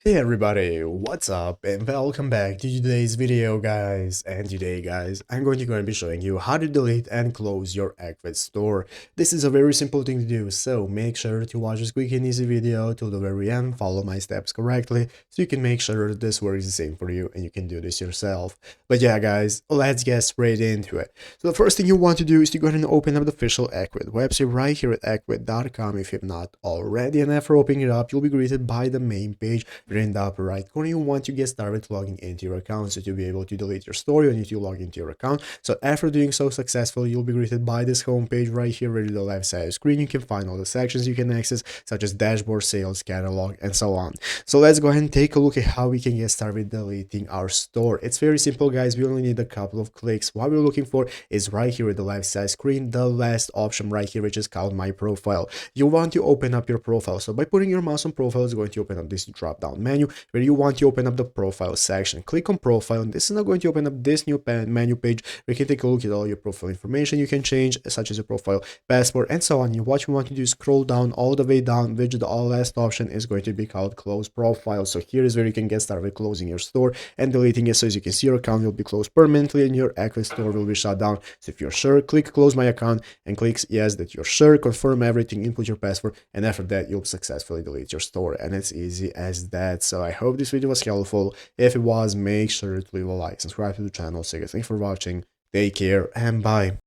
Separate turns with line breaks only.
Hey everybody, what's up and welcome back to today's video guys. And today guys, I'm going to be showing you how to delete and close your Ecwid store. This is a very simple thing to do, so make sure to watch this quick and easy video till the very end, follow my steps correctly so you can make sure that this works the same for you and you can do this yourself. But yeah guys, let's get straight into it. So the first thing you want to do is to go ahead and open up the official Ecwid website right here at ecwid.com if you've not already, and after opening it up, you'll be greeted by the main page. In the upper right corner, you want to get started logging into your account. So to be able to delete your story, you need to log into your account. So after doing so successfully, you'll be greeted by this home page right here, right to the left side of the screen. You can find all the sections you can access, such as dashboard, sales, catalog, and so on. So let's go ahead and take a look at how we can get started deleting our store. It's very simple, guys. We only need a couple of clicks. What we're looking for is right here at the left side screen, the last option right here, which is called My Profile. You want to open up your profile. So by putting your mouse on profile, it's going to open up this drop down menu where you want to open up the profile section. Click on profile, and this is now going to open up this new menu page where you can take a look at all your profile information you can change, such as your profile passport and so on. And what you want to do is scroll down all the way down, which the last option is going to be called close profile. So here is where you can get started with closing your store and deleting it. So as you can see, your account will be closed permanently and your Ecwid store will be shut down. So if you're sure, click close my account and click yes that you're sure, confirm everything, input your password, and after that you'll successfully delete your store. And it's easy as that. So I hope this video was helpful. If it was, make sure to leave a like, subscribe to the channel. So thanks for watching, take care, and bye.